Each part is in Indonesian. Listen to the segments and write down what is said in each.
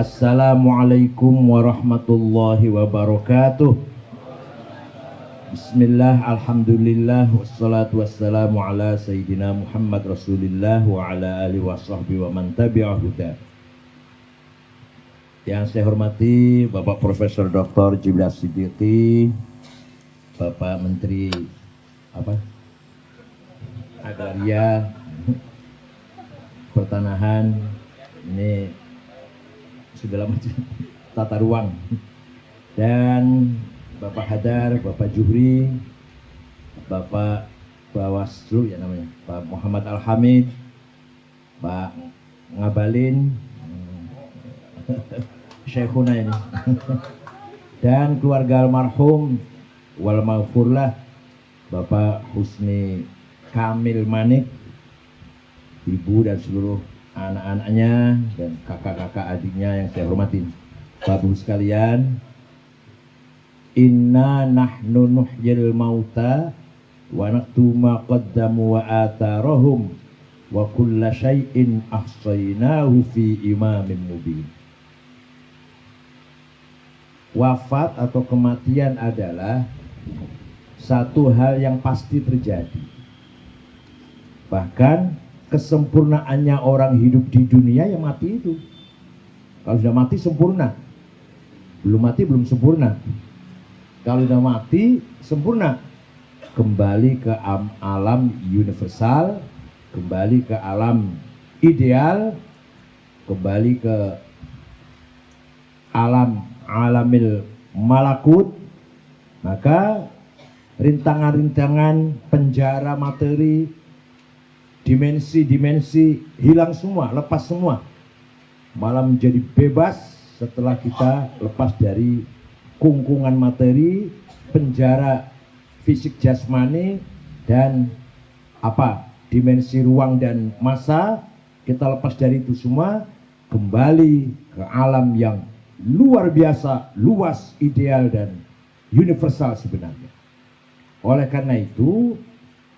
Assalamualaikum warahmatullahi wabarakatuh. Bismillah, alhamdulillah, wassalatu wassalamu ala sayyidina Muhammad Rasulillah wa ala alihi wa sahbihi wa man tabi'ah huda. Yang saya hormati Bapak Profesor Dr. Jibril Siddiqi, Bapak Menteri Agraria, Pertanahan, ini segala macam tata ruang, dan Bapak Hadar, Bapak Juhri, Bapak Bawaslu ya namanya, Pak Muhammad Al-Hamid, Pak Ngabalin, Syekhuna ini, dan keluarga almarhum wal maghfurlah Bapak Husni Kamil Manik, ibu dan seluruh anak-anaknya dan kakak-kakak adiknya yang saya hormati. Bapak Ibu sekalian, inna nahnu nuhyil mauta wa naktubu ma qaddamu wa atharahum wa kulla syai'in ahsaynahu fi imamin mubin. Wafat atau kematian adalah satu hal yang pasti terjadi. Bahkan kesempurnaannya orang hidup di dunia yang mati itu. Kalau sudah mati sempurna. Belum mati belum sempurna. Kalau sudah mati sempurna, kembali ke alam universal, kembali ke alam ideal, kembali ke alamil malakut. Maka rintangan-rintangan penjara materi, dimensi-dimensi hilang semua, lepas semua, malah menjadi bebas setelah kita lepas dari kungkungan materi, penjara fisik jasmani, dan dimensi ruang dan masa. Kita lepas dari itu semua, kembali ke alam yang luar biasa, luas, ideal, dan universal sebenarnya. Oleh karena itu,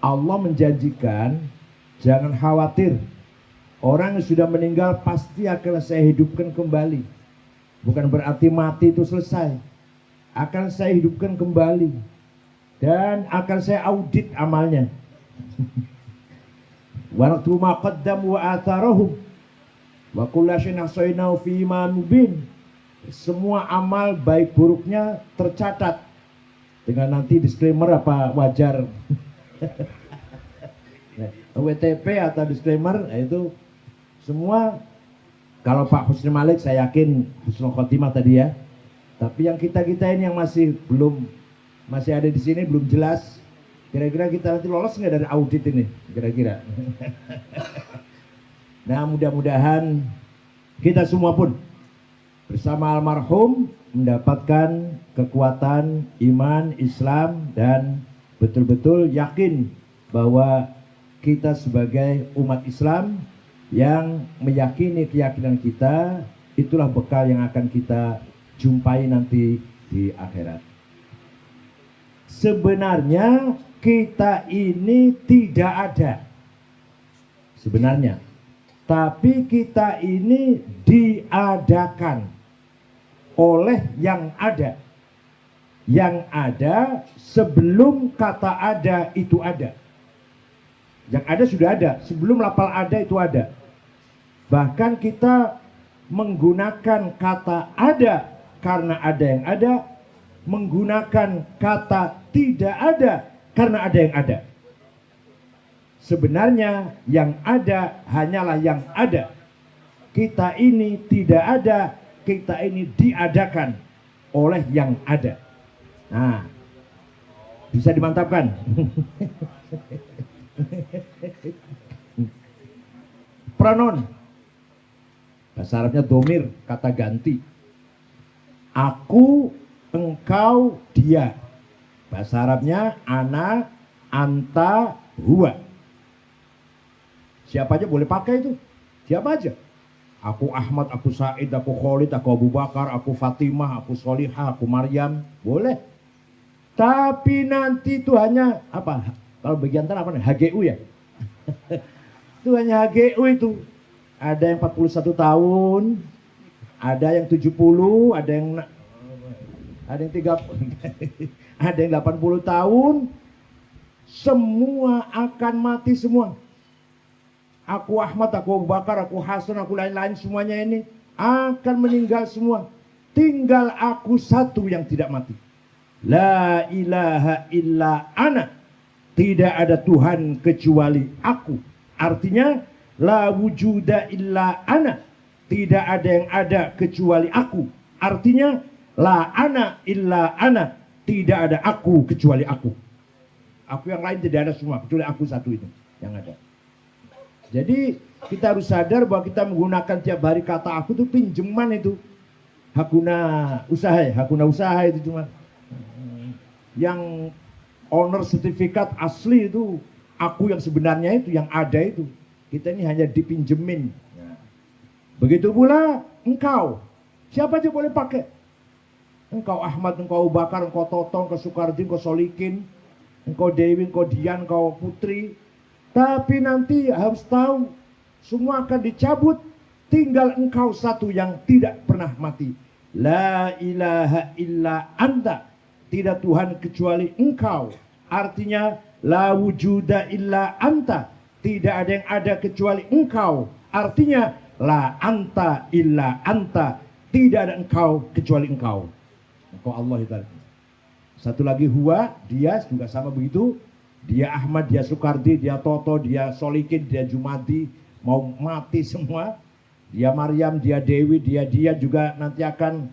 Allah menjanjikan, jangan khawatir, orang yang sudah meninggal pasti akan saya hidupkan kembali. Bukan berarti mati itu selesai. Akan saya hidupkan kembali dan akan saya audit amalnya. Wa naktubu ma qaddamu wa atharahum wa kullu syai'in ahsaynahu fi imamin mubin. Semua amal baik buruknya tercatat dengan nanti disclaimer wajar. WTP atau disclaimer, itu semua. Kalau Pak Husni Malik saya yakin husnul khotimah tadi ya. Tapi yang kita ini yang masih ada di sini belum jelas. Kira-kira kita nanti lolos nggak dari audit ini? Kira-kira. Nah, mudah-mudahan kita semua pun bersama almarhum mendapatkan kekuatan iman Islam dan betul-betul yakin bahwa kita sebagai umat Islam yang meyakini keyakinan kita, itulah bekal yang akan kita jumpai nanti di akhirat. Sebenarnya kita ini tidak ada sebenarnya, tapi kita ini diadakan oleh yang ada. Yang ada sebelum kata ada itu ada. Yang ada sudah ada, sebelum lafal ada itu ada. Bahkan kita menggunakan kata ada karena ada yang ada, menggunakan kata tidak ada karena ada yang ada. Sebenarnya yang ada hanyalah yang ada. Kita ini tidak ada, kita ini diadakan oleh yang ada. Nah, bisa dimantapkan. Pronoun, bahasa Arabnya domir, kata ganti. Aku, engkau, dia. Bahasa Arabnya ana, anta, huwa. Siapa aja boleh pakai itu. Siapa aja. Aku Ahmad, aku Said, aku Khalid, aku Abu Bakar, aku Fatimah, aku Solihah, aku Maryam. Boleh. Tapi nanti itu hanya Kalau bagian apa nih? HGU ya. Itu hanya HGU itu. Ada yang 41 tahun, Ada yang 70, ada yang 30, ada yang 80 tahun. Semua akan mati semua. Aku Ahmad, aku Abu Bakar, aku Hasan, aku lain-lain semuanya ini akan meninggal semua. Tinggal aku satu yang tidak mati. La ilaha illa ana. Tidak ada Tuhan kecuali aku. Artinya la wujuda illa ana. Tidak ada yang ada kecuali aku. Artinya la ana illa ana. Tidak ada aku kecuali aku. Aku yang lain tidak ada semua kecuali aku satu itu yang ada. Jadi kita harus sadar bahwa kita menggunakan tiap hari kata aku itu pinjaman itu. Hakuna usaha itu cuma. Yang owner sertifikat asli itu aku yang sebenarnya itu yang ada itu. Kita ini hanya dipinjemin. Begitu pula engkau. Siapa aja boleh pakai. Engkau Ahmad, engkau Abu Bakar, engkau Toto, engkau Soekardi, engkau Solikin, engkau Dewi, engkau Dian, engkau Putri. Tapi nanti harus tahu semua akan dicabut. Tinggal engkau satu yang tidak pernah mati. La ilaha illa anta. Tidak Tuhan kecuali engkau. Artinya la wujuda illa anta. Tidak ada yang ada kecuali engkau. Artinya la anta illa anta. Tidak ada engkau kecuali engkau. Engkau Allah itu. Satu lagi huwa, dia juga sama begitu. Dia Ahmad, dia Soekardi, dia Toto, dia Solikin, dia Jumadi. Mau mati semua. Dia Maryam, dia Dewi, dia juga nanti akan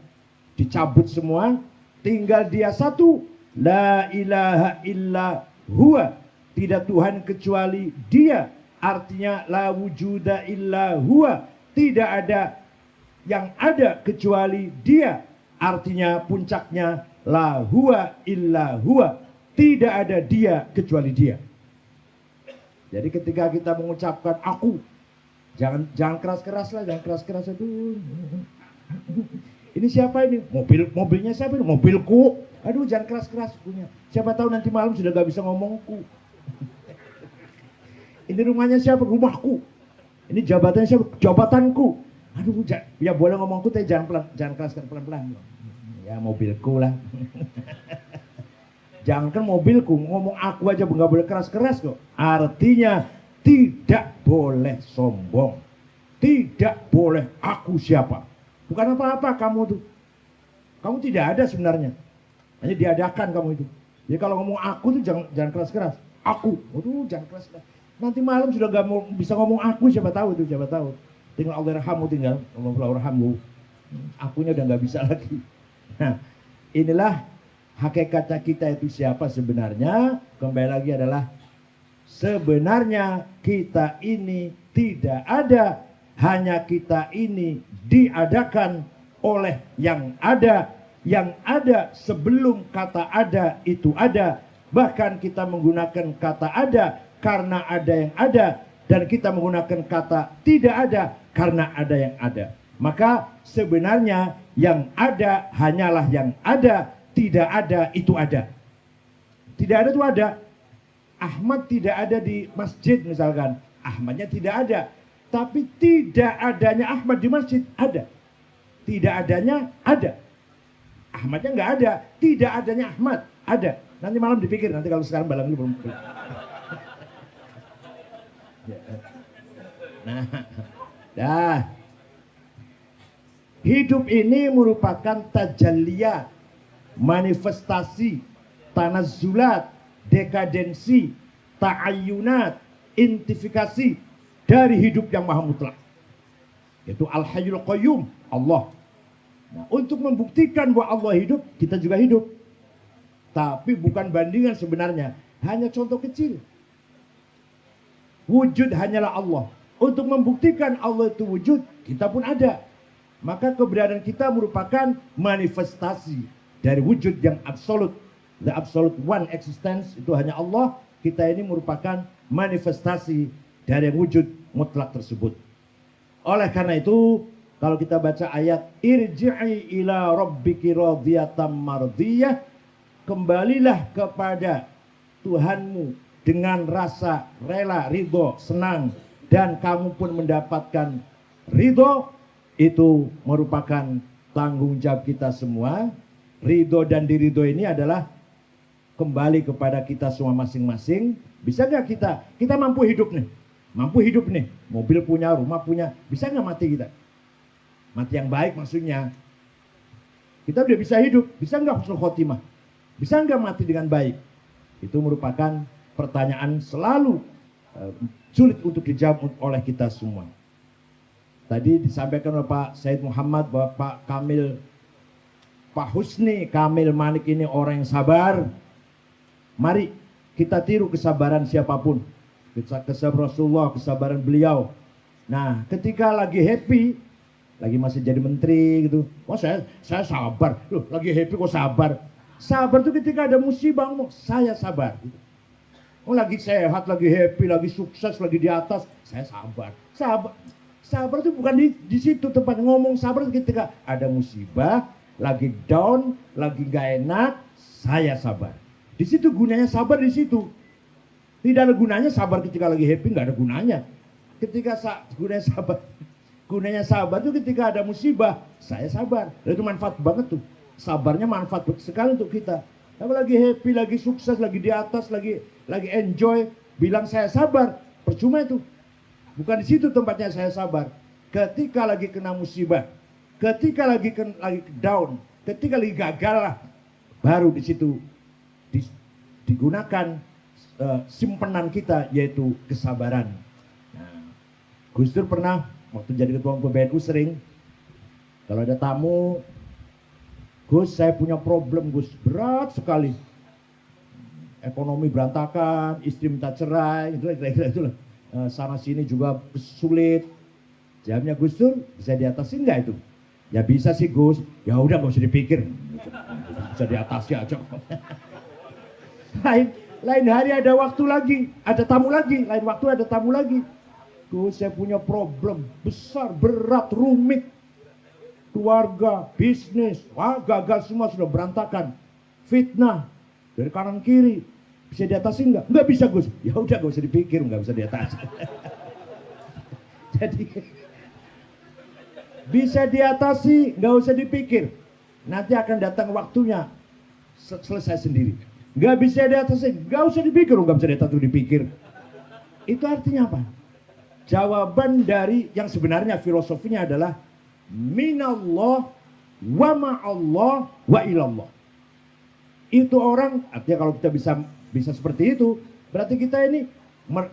dicabut semua. Tinggal dia satu. La ilaha illa huwa. Tidak Tuhan kecuali dia. Artinya la wujuda illa huwa. Tidak ada yang ada kecuali dia. Artinya puncaknya la huwa illa huwa. Tidak ada dia kecuali dia. Jadi ketika kita mengucapkan aku, jangan keras-keras lah, jangan keras-keras itu. Ini siapa ini? Mobilnya siapa ini? Mobilku. Aduh, jangan keras-keras punya. Siapa tahu nanti malam sudah gak bisa ngomongku. Ini rumahnya siapa? Rumahku. Ini jabatannya siapa? Jabatanku. Aduh, ya boleh ngomongku tapi jangan keras-keras pelan-pelan. Ya mobilku lah. Jangan mobilku, ngomong aku aja nggak boleh keras-keras kok. Artinya tidak boleh sombong. Tidak boleh aku siapa. Bukan apa-apa kamu tuh. Kamu tidak ada sebenarnya. Hanya diadakan kamu itu. Jadi kalau ngomong aku tuh jangan keras-keras. Aku, aduh jangan keras-keras. Nanti malam sudah gak mau bisa ngomong aku, siapa tahu itu, siapa tahu. Tinggal Allahyarhamu, tinggal Allahyarhamu. Akunya udah nggak bisa lagi. Nah, inilah hakikatnya kita itu siapa sebenarnya. Kembali lagi adalah sebenarnya kita ini tidak ada. Hanya kita ini diadakan oleh yang ada. Yang ada sebelum kata ada itu ada. Bahkan kita menggunakan kata ada karena ada yang ada. Dan kita menggunakan kata tidak ada karena ada yang ada. Maka sebenarnya yang ada hanyalah yang ada. Tidak ada itu ada. Tidak ada itu ada. Ahmad tidak ada di masjid misalkan. Ahmadnya tidak ada. Tapi tidak adanya Ahmad di masjid ada. Tidak adanya ada. Ahmadnya nggak ada. Tidak adanya Ahmad ada. Nanti malam dipikir. Nanti kalau sekarang balang belum. Nah, hidup ini merupakan tajalliyat, manifestasi, tanazzulat, dekadensi, ta'ayyunat, intifikasi dari hidup yang maha mutlak, yaitu Al-Hayyul Qayyum, Allah. Nah, untuk membuktikan bahwa Allah hidup, kita juga hidup. Tapi bukan bandingan sebenarnya, hanya contoh kecil. Wujud hanyalah Allah. Untuk membuktikan Allah itu wujud, kita pun ada. Maka keberadaan kita merupakan manifestasi dari wujud yang absolut. The absolute one existence itu hanya Allah. Kita ini merupakan manifestasi dari yang wujud mutlak tersebut. Oleh karena itu, kalau kita baca ayat irji'i ila rabbiki radiyatan mardiyah, kembalilah kepada Tuhanmu dengan rasa rela, ridho, senang, dan kamu pun mendapatkan ridho. Itu merupakan tanggung jawab kita semua. Ridho dan diridho ini adalah kembali kepada kita semua masing-masing. Bisa nggak kita mampu hidup nih? Mampu hidup nih. Mobil punya, rumah punya. Bisa nggak mati kita? Mati yang baik maksudnya. Kita udah bisa hidup. Bisa nggak husnul khotimah? Bisa nggak mati dengan baik? Itu merupakan pertanyaan selalu sulit untuk dijawab oleh kita semua. Tadi disampaikan oleh Pak Said Muhammad bahwa Pak Husni Kamil Manik ini orang yang sabar. Mari kita tiru kesabaran siapapun. Kesabaran Rasulullah, kesabaran beliau. Nah, ketika lagi happy, lagi masih jadi menteri gitu. Oh saya sabar. Loh, lagi happy kok sabar? Sabar itu ketika ada musibah, saya sabar. Oh lagi sehat, lagi happy, lagi sukses, lagi di atas, saya sabar. Sabar itu bukan di situ tempat ngomong. Sabar itu ketika ada musibah, lagi down, lagi gak enak, saya sabar. Di situ gunanya sabar di situ. Tidak ada gunanya sabar ketika lagi happy, nggak ada gunanya. Gunanya sabar itu ketika ada musibah, saya sabar. Itu manfaat banget tuh. Sabarnya manfaat sekali untuk kita. Kalau lagi happy, lagi sukses, lagi di atas, lagi enjoy, bilang saya sabar, percuma itu. Bukan di situ tempatnya saya sabar. Ketika lagi kena musibah, ketika lagi down, ketika lagi gagal lah, baru di situ digunakan simpenan kita, yaitu kesabaran. Nah, Gus Dur pernah waktu jadi ketua PBNU sering kalau ada tamu, Gus saya punya problem Gus, berat sekali. Ekonomi berantakan, istri minta cerai, itulah. Sana sini juga sulit. Jawabnya Gus Dur, bisa diatasin nggak itu? Ya bisa sih Gus. Ya udah nggak usah dipikir, bisa diatasi aja. Lain hari ada waktu lagi, ada tamu lagi. Lain waktu ada tamu lagi. Gus saya punya problem besar, berat, rumit. Keluarga, bisnis, gagal semua, sudah berantakan. Fitnah dari kanan kiri. Bisa diatasi nggak? Nggak bisa Gus. Ya udah nggak usah dipikir, nggak bisa diatasi. Jadi bisa diatasi, nggak usah dipikir. Nanti akan datang waktunya, selesai sendiri. Nggak bisa diatasi, nggak usah dipikir, nggak bisa dipikir. Itu artinya apa? Jawaban dari yang sebenarnya filosofinya adalah minallah wa ma'allah wa ilallah. Itu orang, artinya kalau kita bisa seperti itu, berarti kita ini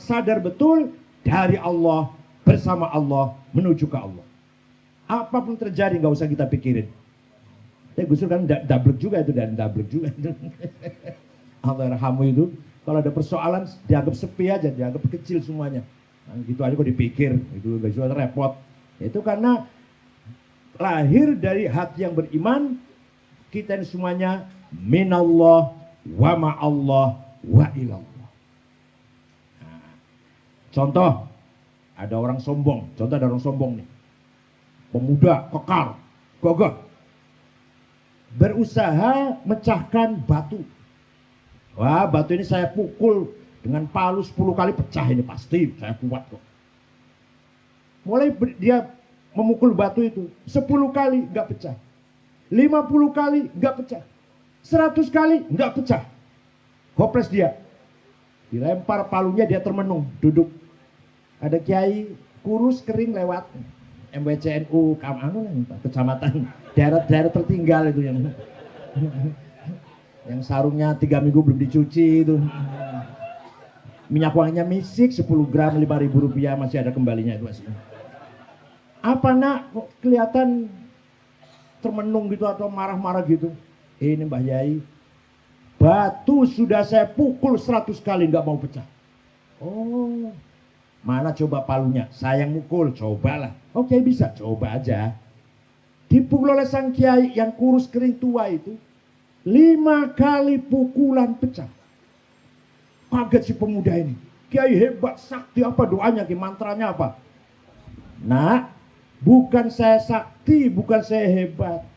sadar betul dari Allah, bersama Allah, menuju ke Allah. Apapun terjadi nggak usah kita pikirin. Gus Dur kan dablek juga itu, dan dablek juga. Allah yarhamu itu, kalau ada persoalan dianggap sepi aja, dianggap kecil semuanya. Nah, gitu aja kok dipikir, itu besok repot. Itu karena lahir dari hati yang beriman, kita ini semuanya minallah wa ma'allah wa ilallah. Nah, contoh, ada orang sombong. Nih. Pemuda, kekar, gagah. Berusaha mecahkan batu. Wah, batu ini saya pukul dengan palu 10 kali pecah ini pasti, saya kuat kok. Mulai dia memukul batu itu 10 kali nggak pecah, 50 kali nggak pecah, 100 kali nggak pecah. Hopeless dia. Dilempar palunya, dia termenung, duduk. Ada kiai kurus kering lewat, MWCNU kecamatan daerah tertinggal itu yang sarungnya 3 minggu belum dicuci itu. Minyak wanginya misik 10 gram 5.000 rupiah, masih ada kembalinya itu masih. Apa nak kok kelihatan termenung gitu atau marah-marah gitu? Ini Mbah Yai, batu sudah saya pukul 100 kali nggak mau pecah. Oh, mana coba palunya? Saya yang mukul, cobalah. Oke, bisa, coba aja. Dipukul oleh sang kiai yang kurus kering tua itu, 5 kali pukulan pecah. Kaget si pemuda ini. Kiai hebat, sakti apa doanya, mantranya apa? Nah, bukan saya sakti, bukan saya hebat.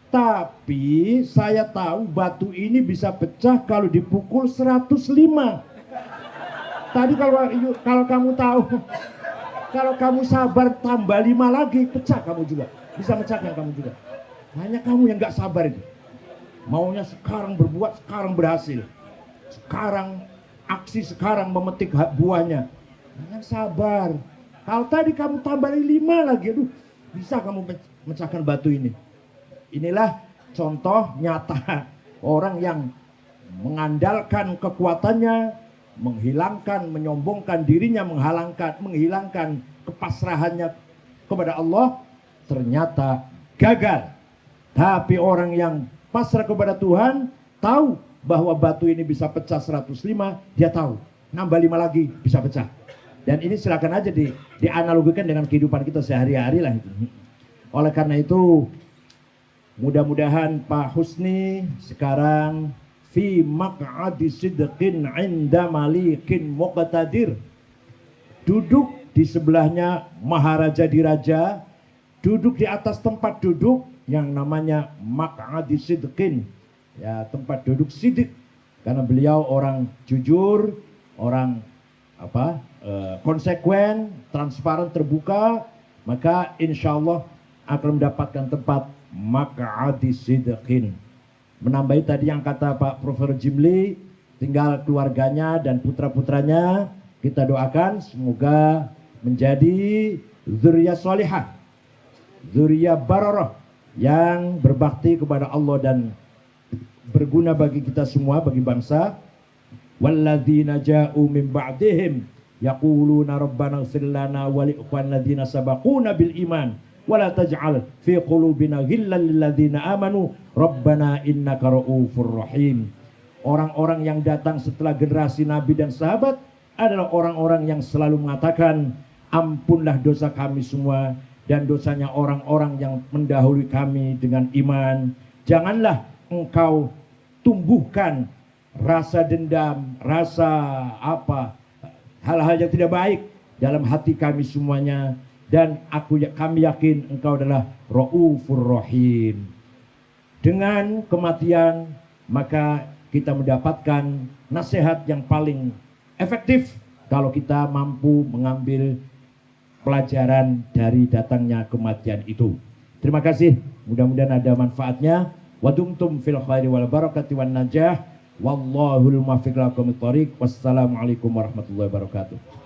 Tapi saya tahu batu ini bisa pecah kalau dipukul 105. Tadi kalau kamu tahu, kalau kamu sabar tambah 5 lagi, pecah kamu juga. bisa mecahkan kamu juga. Hanya kamu yang nggak sabar itu. Maunya sekarang berbuat, sekarang berhasil. Sekarang aksi, sekarang memetik buahnya. Jangan sabar. Kalau tadi kamu tambahin 5 lagi, aduh, bisa kamu mecahkan batu ini. Inilah contoh nyata orang yang mengandalkan kekuatannya, menghilangkan, menyombongkan dirinya, menghilangkan kepasrahannya kepada Allah, ternyata gagal. Tapi orang yang pasrah kepada Tuhan, tahu bahwa batu ini bisa pecah 105, dia tahu, nambah 5 lagi bisa pecah. Dan ini silakan aja dianalogikan dengan kehidupan kita sehari-hari lah itu. Oleh karena itu, mudah-mudahan Pak Husni sekarang fi maq'adi sidqin 'inda malikin muqtadir. Duduk di sebelahnya Maharaja Diraja, duduk di atas tempat duduk yang namanya maq'adi sidqin. Ya, tempat duduk sidik, karena beliau orang jujur, orang konsekuen, transparan, terbuka, maka insya Allah akan mendapatkan tempat maq'adi sidqin. Menambahi tadi yang kata Pak Profesor Jimli, tinggal keluarganya dan putra-putranya kita doakan semoga menjadi zuriyah solihah, zuriyah bararah yang berbakti kepada Allah dan berguna bagi kita semua, bagi bangsa. Walladzina ja'u min ba'dihim yaquluna rabbana ighfir lana wa li ikhwanina alladzina sabaquna bil iman wa la taj'al fi qulubina ghillan lil ladzina amanu rabbana innaka ra'ufur rahim. Orang-orang yang datang setelah generasi nabi dan sahabat adalah orang-orang yang selalu mengatakan, ampunlah dosa kami semua dan dosanya orang-orang yang mendahului kami dengan iman. Janganlah engkau tumbuhkan rasa dendam, rasa hal-hal yang tidak baik dalam hati kami semuanya. Dan kami yakin engkau adalah Ra'ufur Rahim. Dengan kematian maka kita mendapatkan nasihat yang paling efektif kalau kita mampu mengambil pelajaran dari datangnya kematian itu. Terima kasih, mudah-mudahan ada manfaatnya. Wadumtum fil khairi wal barakati wan najah. Wallahul muwaffiq ila aqwamit thoriq. Wassalamualaikum warahmatullahi wabarakatuh.